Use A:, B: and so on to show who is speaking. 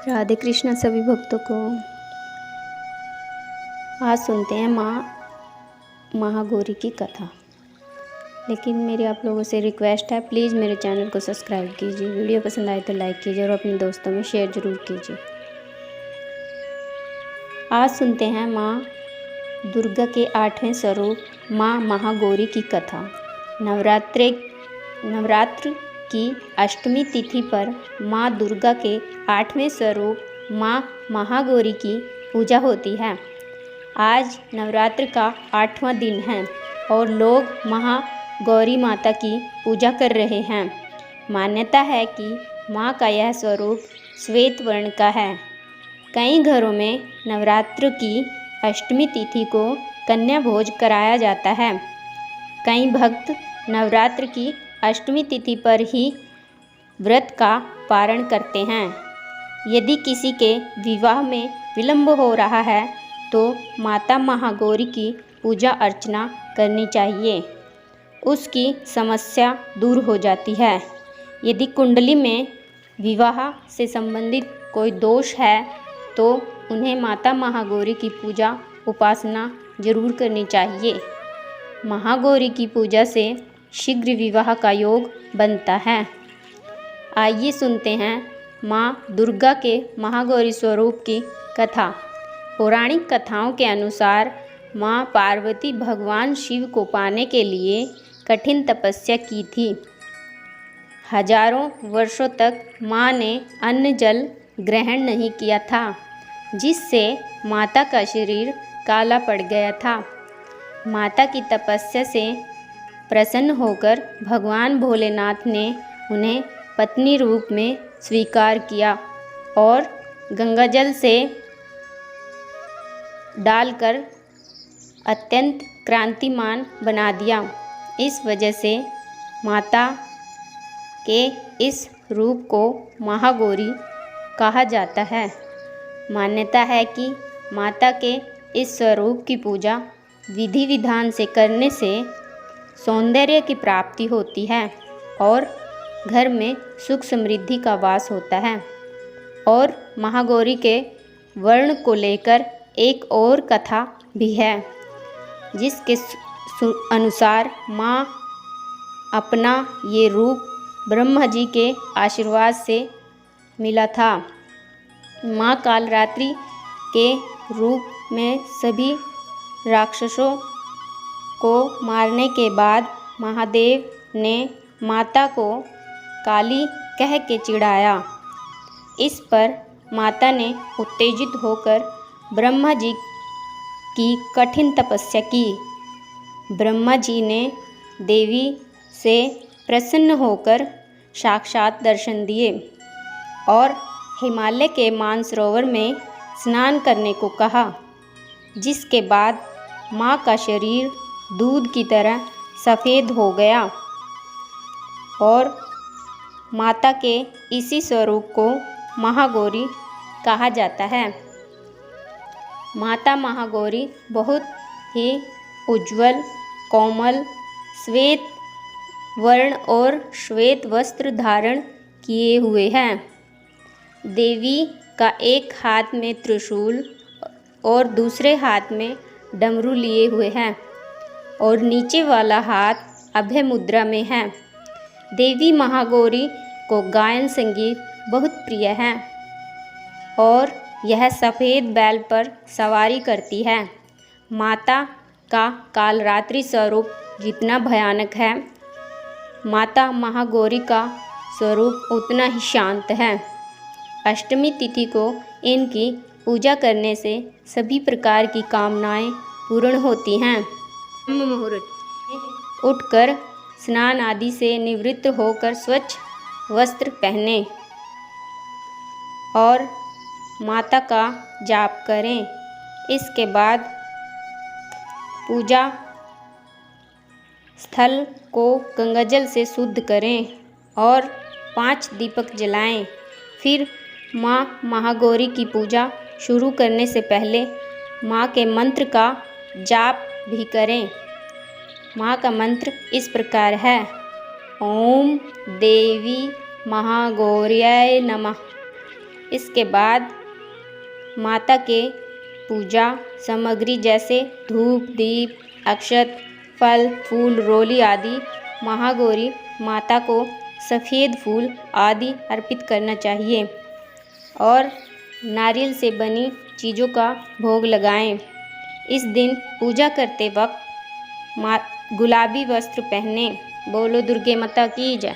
A: राधे कृष्ण सभी भक्तों को। आज सुनते हैं माँ महागौरी की कथा। लेकिन मेरी आप लोगों से रिक्वेस्ट है, प्लीज़ मेरे चैनल को सब्सक्राइब कीजिए। वीडियो पसंद आए तो लाइक कीजिए और अपने दोस्तों में शेयर ज़रूर कीजिए। आज सुनते हैं माँ दुर्गा के 8वें स्वरूप माँ महागौरी की कथा। नवरात्र की अष्टमी तिथि पर माँ दुर्गा के 8वें स्वरूप माँ महागौरी की पूजा होती है। आज नवरात्र का 8वां दिन है और लोग महागौरी माता की पूजा कर रहे हैं। मान्यता है कि माँ का यह स्वरूप श्वेत वर्ण का है। कई घरों में नवरात्र की अष्टमी तिथि को कन्या भोज कराया जाता है। कई भक्त नवरात्र की अष्टमी तिथि पर ही व्रत का पारण करते हैं। यदि किसी के विवाह में विलंब हो रहा है तो माता महागौरी की पूजा अर्चना करनी चाहिए। उसकी समस्या दूर हो जाती है। यदि कुंडली में विवाह से संबंधित कोई दोष है तो उन्हें माता महागौरी की पूजा उपासना जरूर करनी चाहिए। महागौरी की पूजा से शीघ्र विवाह का योग बनता है। आइए सुनते हैं माँ दुर्गा के महागौरी स्वरूप की कथा। पौराणिक कथाओं के अनुसार माँ पार्वती भगवान शिव को पाने के लिए कठिन तपस्या की थी। हजारों वर्षों तक माँ ने अन्न जल ग्रहण नहीं किया था, जिससे माता का शरीर काला पड़ गया था। माता की तपस्या से प्रसन्न होकर भगवान भोलेनाथ ने उन्हें पत्नी रूप में स्वीकार किया और गंगाजल से डालकर अत्यंत क्रांतिमान बना दिया। इस वजह से माता के इस रूप को महागौरी कहा जाता है। मान्यता है कि माता के इस स्वरूप की पूजा विधि विधान से करने से सौंदर्य की प्राप्ति होती है और घर में सुख समृद्धि का वास होता है। और महागौरी के वर्ण को लेकर एक और कथा भी है, जिसके अनुसार माँ अपना ये रूप ब्रह्मा जी के आशीर्वाद से मिला था। माँ कालरात्रि के रूप में सभी राक्षसों को मारने के बाद महादेव ने माता को काली कह के चिढ़ाया। इस पर माता ने उत्तेजित होकर ब्रह्मा जी की कठिन तपस्या की। ब्रह्मा जी ने देवी से प्रसन्न होकर साक्षात दर्शन दिए और हिमालय के मानसरोवर में स्नान करने को कहा, जिसके बाद माँ का शरीर दूध की तरह सफ़ेद हो गया और माता के इसी स्वरूप को महागौरी कहा जाता है। माता महागौरी बहुत ही उज्जवल, कोमल, श्वेत वर्ण और श्वेत वस्त्र धारण किए हुए हैं। देवी का एक हाथ में त्रिशूल और दूसरे हाथ में डमरू लिए हुए हैं और नीचे वाला हाथ अभय मुद्रा में है। देवी महागौरी को गायन संगीत बहुत प्रिय है और यह सफ़ेद बैल पर सवारी करती है। माता का कालरात्रि स्वरूप जितना भयानक है, माता महागौरी का स्वरूप उतना ही शांत है। अष्टमी तिथि को इनकी पूजा करने से सभी प्रकार की कामनाएं पूर्ण होती हैं। ब्रह्म मुहूर्त उठकर स्नान आदि से निवृत्त होकर स्वच्छ वस्त्र पहने और माता का जाप करें। इसके बाद पूजा स्थल को गंगाजल से शुद्ध करें और 5 दीपक जलाएं। फिर माँ महागौरी की पूजा शुरू करने से पहले माँ के मंत्र का जाप भी करें। माँ का मंत्र इस प्रकार है: ओम देवी महागौर्याय नमः। इसके बाद माता के पूजा सामग्री जैसे धूप, दीप, अक्षत, फल, फूल, रोली आदि महागौरी माता को सफ़ेद फूल आदि अर्पित करना चाहिए और नारियल से बनी चीज़ों का भोग लगाएं। इस दिन पूजा करते वक्त गुलाबी वस्त्र पहने। बोलो दुर्गे माता की जय।